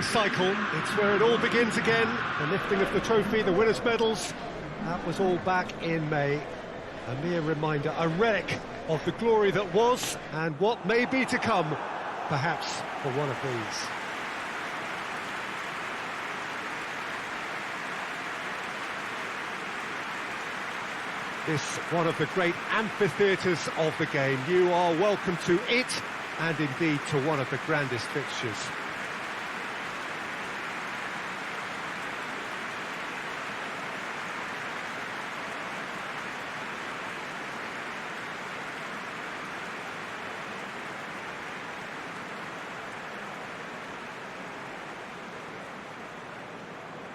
winning cycle. It's where it all begins again. The lifting of the trophy, the winners' medals. That was all back in May. A mere reminder, a relic of the glory that was and what may be to come, perhaps for one of these. This one of the great amphitheatres of the game. You are welcome to it, and indeed to one of the grandest fixtures.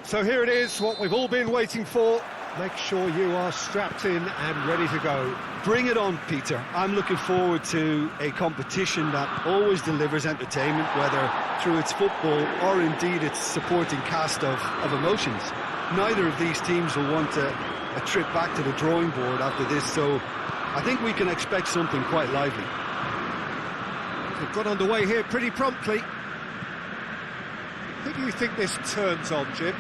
So here it is, what we've all been waiting for. Make sure you are strapped in and ready to go. Bring it on, Peter. I'm looking forward to a competition that always delivers entertainment, whether through its football or indeed its supporting cast of emotions. Neither of these teams will want a trip back to the drawing board after this, so I think we can expect something quite lively. They've got underway here pretty promptly. Who do you think this turns on, Jim?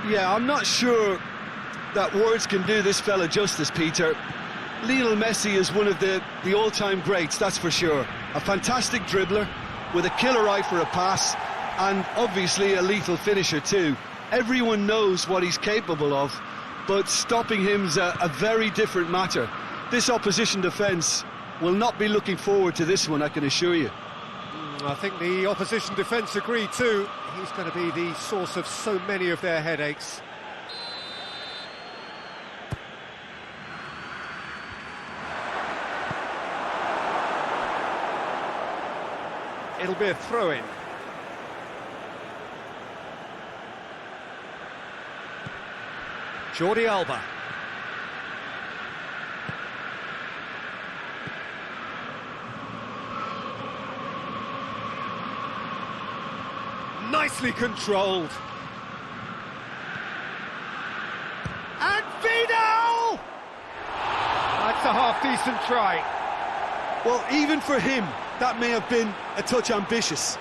Yeah, I'm not sure that words can do this fella justice, Peter. Lionel Messi is one of the all-time greats, that's for sure. A fantastic dribbler with a killer eye for a pass, and obviously a lethal finisher too. Everyone knows what he's capable of, but stopping him's a very different matter. This opposition defence will not be looking forward to this one, I can assure you. I think the opposition defence agree too. He's going to be the source of so many of their headaches. It'll be a throw-in. Jordi Alba. Nicely controlled. And Vidal! That's a half-decent try. Well, even for him, that may have been a touch ambitious.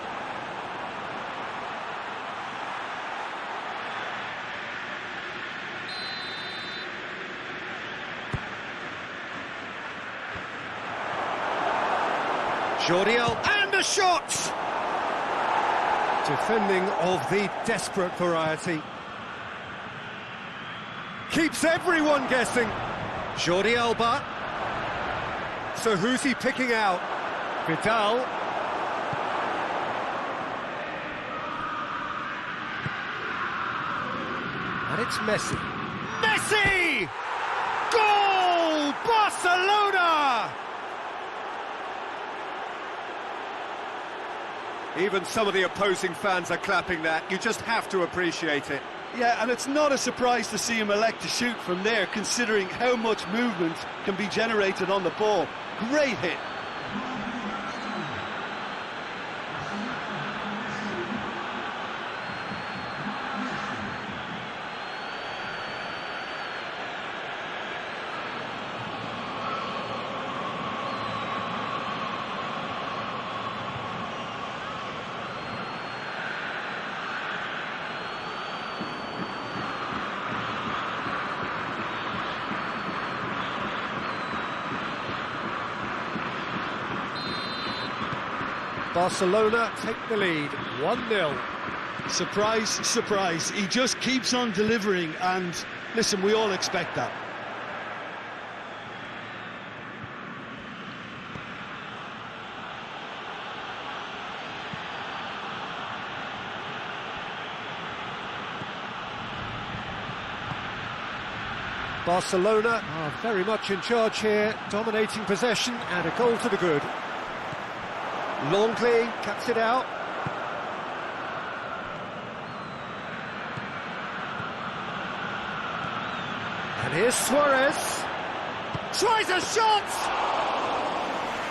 Jordi Alba, and a shot! Defending of the desperate variety. Keeps everyone guessing. Jordi Alba. So who's he picking out? Vidal. And it's Messi. Messi! Goal! Barcelona! Even some of the opposing fans are clapping that. You just have to appreciate it. Yeah, and it's not a surprise to see him elect to shoot from there, considering how much movement can be generated on the ball. Great hit. Barcelona take the lead, 1-0. Surprise, surprise. He just keeps on delivering, and listen, we all expect that. Barcelona are very much in charge here, dominating possession and a goal to the good. Longley cuts it out. And here's Suarez. Tries a shot!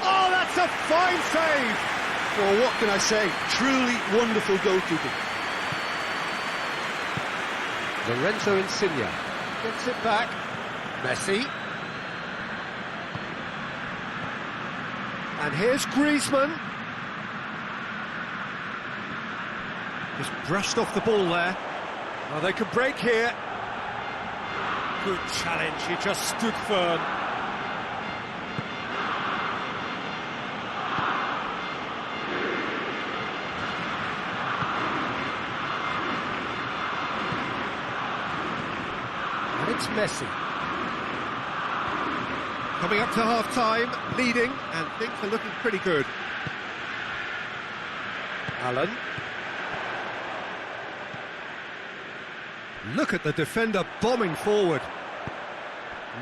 Oh, that's a fine save! Well, what can I say? Truly wonderful goalkeeping. Lorenzo Insigne gets it back. Messi. And here's Griezmann. Just brushed off the ball there. Oh, they could break here. Good challenge, he just stood firm. And it's Messi. Coming up to half-time, leading, and things are looking pretty good. Allen. Look at the defender bombing forward.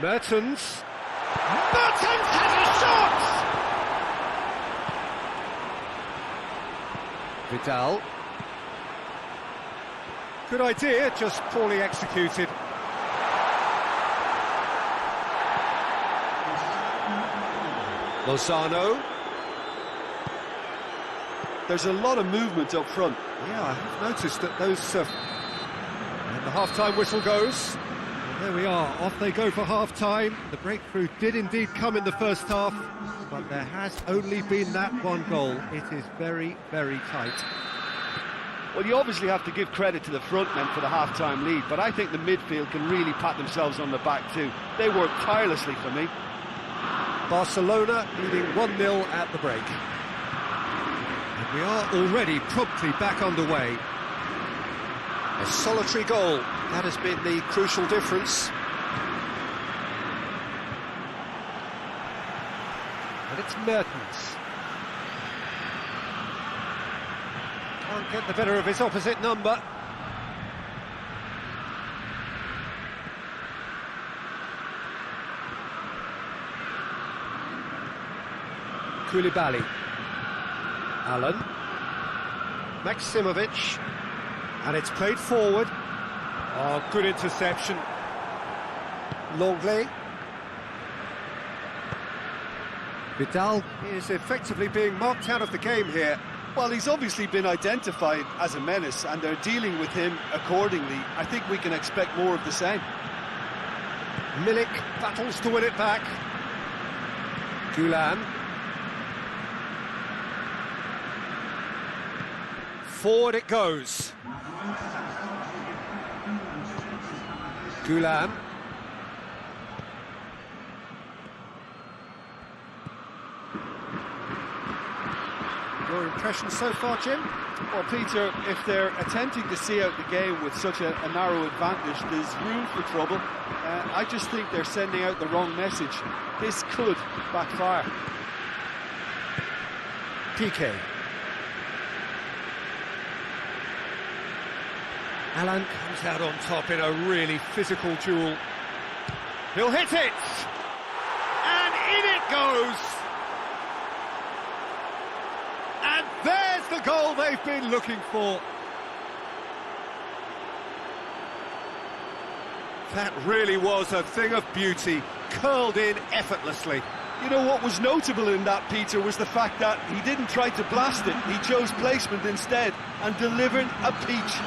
Mertens. Mertens has a shot! Vidal. Good idea, just poorly executed. Lozano. There's a lot of movement up front. Yeah, I have noticed that those... and the half-time whistle goes. And there we are, off they go for half-time. The breakthrough did indeed come in the first half, but there has only been that one goal. It is very, very tight. Well, you obviously have to give credit to the front men for the half-time lead, but I think the midfield can really pat themselves on the back too. They work tirelessly for me. Barcelona leading 1-0 at the break. And we are already promptly back underway. A solitary goal, that has been the crucial difference. And it's Mertens. Can't get the better of his opposite number. Koulibaly. Allen. Maximovic. And it's played forward. Oh, good interception. Longley. Vidal is effectively being marked out of the game here. Well, he's obviously been identified as a menace, and they're dealing with him accordingly. I think we can expect more of the same. Milik battles to win it back. Gulan. Forward it goes. Gulan. Your impression so far, Jim? Well, Peter, if they're attempting to see out the game with such a narrow advantage, there's room for trouble. I just think they're sending out the wrong message. This could backfire. PK. Alan comes out on top in a really physical duel. He'll hit it! And in it goes! And there's the goal they've been looking for. That really was a thing of beauty, curled in effortlessly. You know what was notable in that, Peter, was the fact that he didn't try to blast it. He chose placement instead and delivered a peach.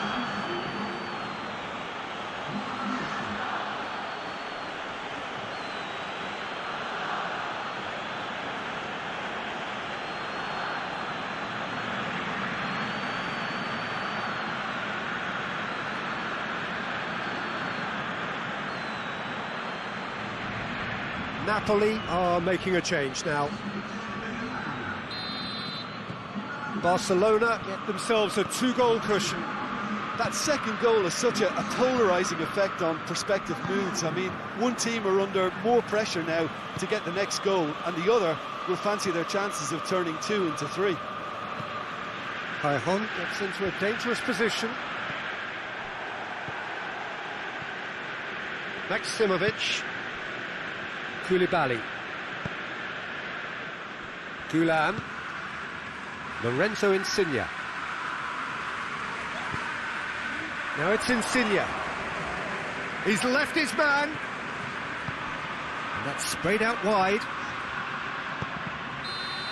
Napoli are making a change now. Barcelona get themselves a 2-goal cushion. That second goal has such a polarising effect on prospective moods. I mean, one team are under more pressure now to get the next goal, and the other will fancy their chances of turning 2 into 3. Cajon gets into a dangerous position. Maximovic. Koulibaly. Gulan. Lorenzo Insigne. Now it's Insigne. He's left his man. And that's sprayed out wide.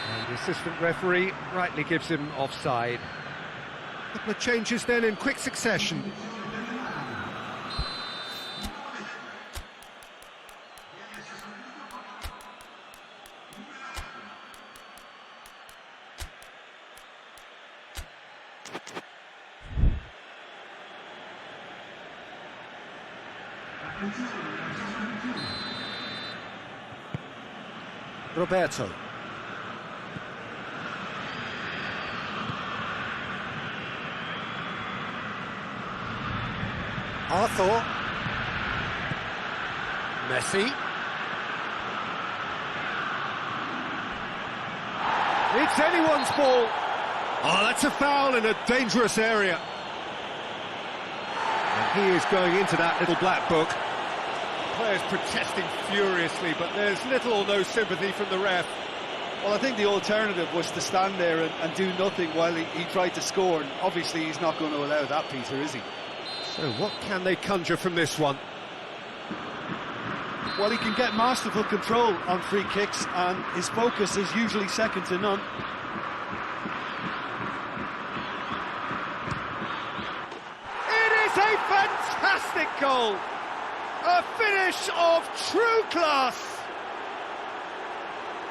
And the assistant referee rightly gives him offside. A couple of changes then in quick succession. Roberto. Arthur. Messi. It's anyone's ball. Oh, that's a foul in a dangerous area. And he is going into that little black book. Players protesting furiously, but there's little or no sympathy from the ref. Well, I think the alternative was to stand there and do nothing while he tried to score, and obviously he's not going to allow that, Peter, is he? So what can they conjure from this one? Well, he can get masterful control on free kicks, and his focus is usually second to none. It is a fantastic goal! A finish of true class!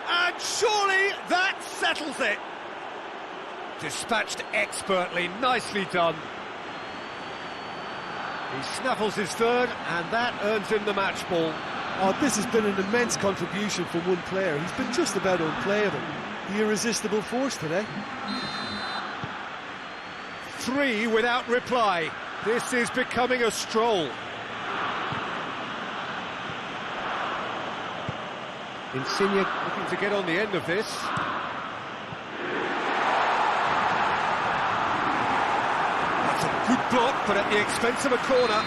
And surely that settles it! Dispatched expertly, nicely done. He snaffles his third, and that earns him the match ball. Oh, this has been an immense contribution from one player. He's been just about unplayable. The irresistible force today. 3 without reply. This is becoming a stroll. Insigne looking to get on the end of this. That's a good block, but at the expense of a corner.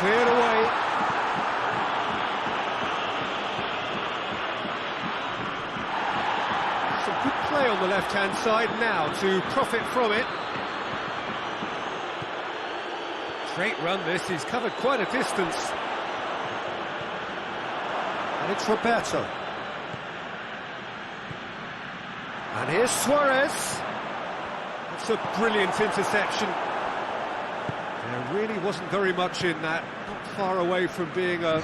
Cleared away. Some good play on the left-hand side now to profit from it. Great run this, he's covered quite a distance. And it's Roberto. And here's Suarez. That's a brilliant interception. There really wasn't very much in that, not far away from being a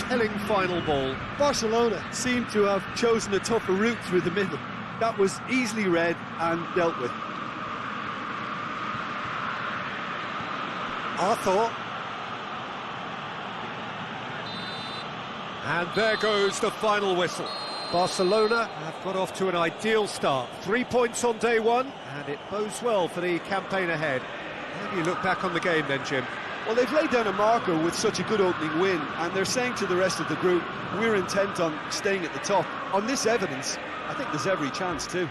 telling final ball. Barcelona seemed to have chosen a tougher route through the middle. That was easily read and dealt with. Arthur. And there goes the final whistle. Barcelona have got off to an ideal start. 3 points on day one, and it bodes well for the campaign ahead. How do you look back on the game then, Jim? Well, they've laid down a marker with such a good opening win, and they're saying to the rest of the group, we're intent on staying at the top. On this evidence, I think there's every chance too.